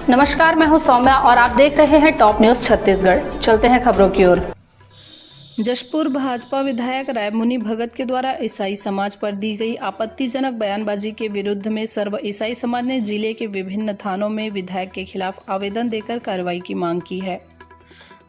नमस्कार, मैं हूं सौम्या और आप देख रहे हैं टॉप न्यूज छत्तीसगढ़। चलते हैं खबरों की ओर। जशपुर भाजपा विधायक रायमुनि भगत के द्वारा ईसाई समाज पर दी गई आपत्तिजनक बयानबाजी के विरुद्ध में सर्व ईसाई समाज ने जिले के विभिन्न थानों में विधायक के खिलाफ आवेदन देकर कार्रवाई की मांग की है।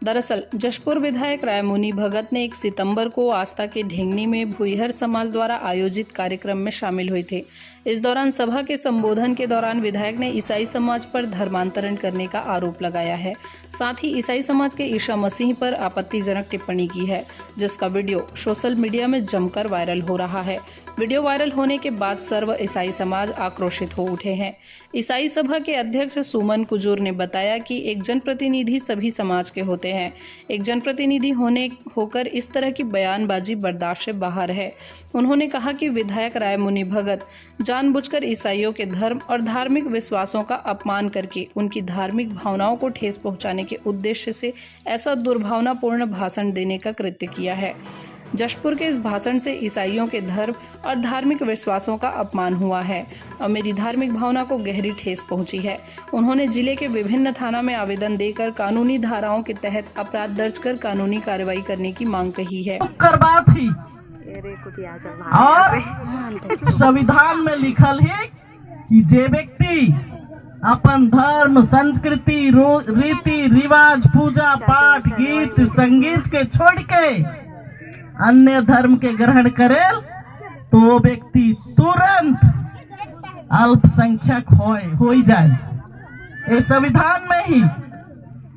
दरअसल जशपुर विधायक रायमुनि भगत ने 1 सितंबर को आस्था के ढेंगनी में भुईहर समाज द्वारा आयोजित कार्यक्रम में शामिल हुए थे। इस दौरान सभा के संबोधन के दौरान विधायक ने ईसाई समाज पर धर्मांतरण करने का आरोप लगाया है। साथ ही ईसाई समाज के ईसा मसीह पर आपत्तिजनक टिप्पणी की है, जिसका वीडियो सोशल मीडिया में जमकर वायरल हो रहा है। वीडियो वायरल होने के बाद सर्व ईसाई समाज आक्रोशित हो उठे हैं। ईसाई सभा के अध्यक्ष सुमन कुजूर ने बताया कि एक जनप्रतिनिधि सभी समाज के होते हैं। एक जनप्रतिनिधि होकर इस तरह की बयानबाजी बर्दाश्त से बाहर है। उन्होंने कहा कि विधायक रायमुनि भगत जानबूझकर ईसाइयों के धर्म और धार्मिक विश्वासों का अपमान करके उनकी धार्मिक भावनाओं को ठेस पहुंचाने के उद्देश्य से ऐसा दुर्भावनापूर्ण भाषण देने का कृत्य किया है। जशपुर के इस भाषण से ईसाइयों के धर्म और धार्मिक विश्वासों का अपमान हुआ है और मेरी धार्मिक भावना को गहरी ठेस पहुंची है। उन्होंने जिले के विभिन्न थाना में आवेदन देकर कानूनी धाराओं के तहत अपराध दर्ज कर कानूनी कार्रवाई करने की मांग कही है। और संविधान में लिखल है कि जे व्यक्ति अपन धर्म, संस्कृति, रीति रिवाज, पूजा पाठ, गीत संगीत के छोड़ के अन्य धर्म के ग्रहण करेल तो वो व्यक्ति तुरंत अल्पसंख्यक हो जाए। ये संविधान में ही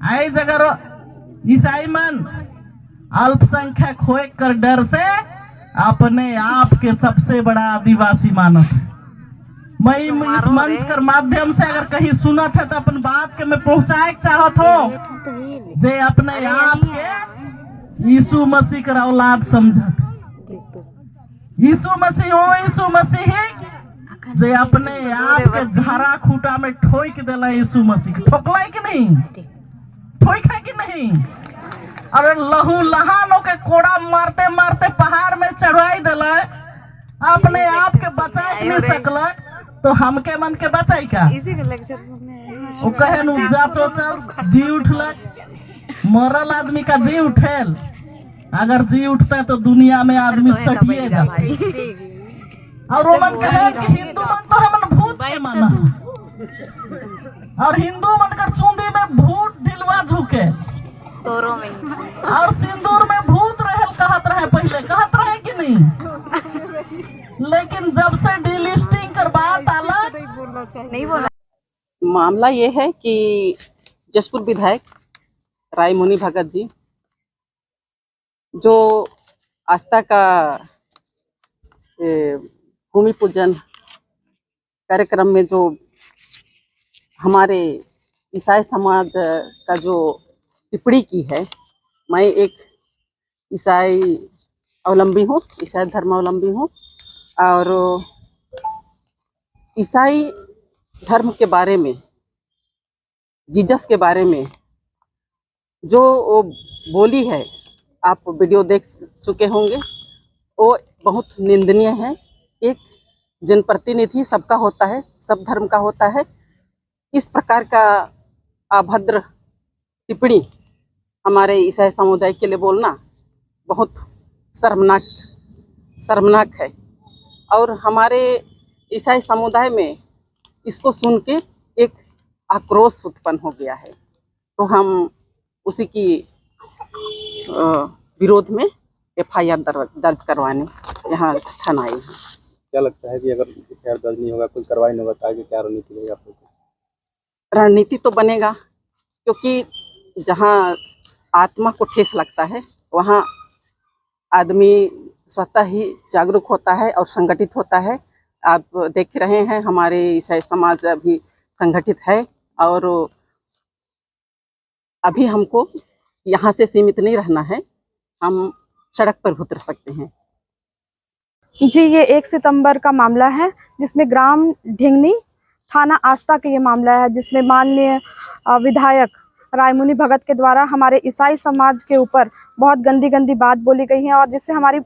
आई अगर ईसाई मन अल्पसंख्यक होए कर डर से अपने आप के सबसे बड़ा आदिवासी मानत। मैं इस मंच के माध्यम से अगर कहीं सुनत है तो अपन बात के मैं पहुंचाए चाहत हो जे अपने आप के यीशु मसीह का औलाद समझत। यीशु मसीह हो यीशु मसीह जे अपने आप के झाड़ा खूटा में ठोक देला। यीशु मसीह ठोकला कि नहीं, ठोक है कि नहीं? और लहू लहानों के कोड़ा मारते मारते पहाड़ में चढ़ाई दिला, अपने आप के बचा नहीं सकल तो हमके मन के बचाई का? वो कहे जा तो चल जी उठल, मरल आदमी का जी उठेल। अगर जी उठता तो दुनिया में आदमी सटिएगा। और रोमन कहे कि हिंदू मन तो हमन भूत के माना, और हिंदू मन का चूंदी में भूत दिलवा झुके और सिंदूर में भूत रहेल कहत रहे, पहले कहत रहे कि नहीं? लेकिन जब से डीलिस्टिंग कर बात आला नहीं बोला। मामला ये है कि जशपुर विधायक रायमुनि भगत जी जो आस्था का भूमि पूजन कार्यक्रम में जो हमारे ईसाई समाज का जो टिप्पणी की है, मैं एक ईसाई अवलंबी हूँ, ईसाई धर्मावलंबी हूँ और ईसाई धर्म के बारे में, जीसस के बारे में जो वो बोली है, आप वीडियो देख चुके होंगे, वो बहुत निंदनीय है। एक जनप्रतिनिधि सबका होता है, सब धर्म का होता है। इस प्रकार का अभद्र टिप्पणी हमारे ईसाई समुदाय के लिए बोलना बहुत शर्मनाक है और हमारे ईसाई समुदाय में इसको सुन के एक आक्रोश उत्पन्न हो गया है। तो हम उसी की विरोध में FIR दर्ज करवाने यहाँ थाना आई है। क्या लगता है कि अगर FIR दर्ज नहीं होगा, कोई कार्रवाई नहीं होगा तो आगे क्या रणनीति रहेगी आप लोगों की? रणनीति तो बनेगा, क्योंकि जहाँ आत्मा को ठेस लगता है वहाँ आदमी स्वतः ही जागरूक होता है और संगठित होता है। आप देख रहे हैं हमारे ईसाई समाज अभी संगठित है और अभी हमको यहाँ से सीमित नहीं रहना है, हम सड़क पर उतर सकते हैं। जी, ये 1 सितंबर का मामला है जिसमें ग्राम ढेंगनी थाना आस्था का ये मामला है, जिसमें माननीय विधायक रायमुनि भगत के द्वारा हमारे ईसाई समाज के ऊपर बहुत गंदी बात बोली गई है और जिससे हमारी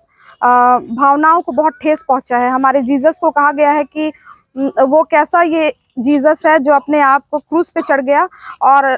भावनाओं को बहुत ठेस पहुंचा है। हमारे जीसस को कहा गया है कि वो कैसा ये जीसस है जो अपने आप को क्रूस पे चढ़ गया और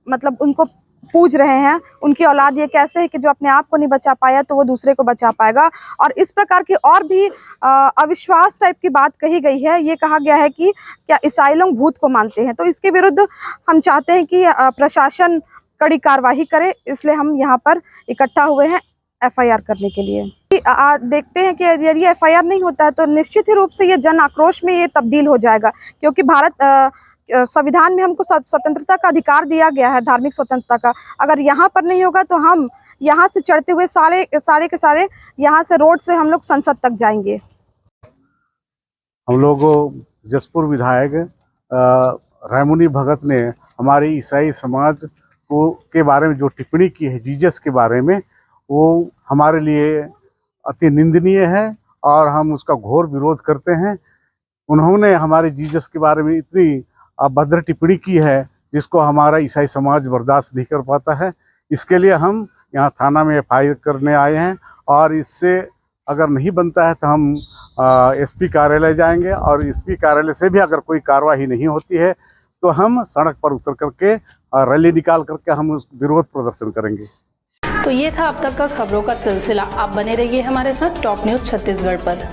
मतलब उनको पूज रहे हैं। उनकी औलाद ये कैसे है कि जो अपने आप को नहीं बचा पाया तो वो दूसरे को बचा पाएगा। और इस प्रकार की और भी अविश्वास टाइप की बात कही गई है। ये कहा गया है कि क्या ईसाई लोग भूत को मानते हैं, तो इसके विरुद्ध हम चाहते हैं कि प्रशासन कड़ी कार्रवाई करे, इसलिए हम यहाँ पर इकट्ठा हुए हैं एफआईआर करने के लिए। देखते हैं कि यदि एफआईआर नहीं होता है तो निश्चित ही रूप से ये जन आक्रोश में ये तब्दील हो जाएगा, क्योंकि भारत संविधान में हमको स्वतंत्रता का अधिकार दिया गया है, धार्मिक स्वतंत्रता का। अगर यहाँ पर नहीं होगा तो हम यहाँ से चढ़ते हुए सारे के सारे यहाँ से रोड से हम लोग संसद तक जाएंगे। हम लोग जसपुर विधायक रायमुनि भगत ने हमारे ईसाई समाज को के बारे में जो टिप्पणी की है जीसस के बारे में, वो हमारे लिए अति निंदनीय है और हम उसका घोर विरोध करते हैं। उन्होंने हमारे जीसस के बारे में इतनी अभद्र टिप्पणी की है जिसको हमारा ईसाई समाज बर्दाश्त नहीं कर पाता है। इसके लिए हम यहाँ थाना में एफआईआर करने आए हैं और इससे अगर नहीं बनता है तो हम एसपी कार्यालय जाएंगे और एसपी कार्यालय से भी अगर कोई कार्रवाई नहीं होती है तो हम सड़क पर उतर करके रैली निकाल करके हम उस विरोध प्रदर्शन करेंगे। तो ये था अब तक का खबरों का सिलसिला। आप बने रहिए हमारे साथ टॉप न्यूज़ छत्तीसगढ़ पर।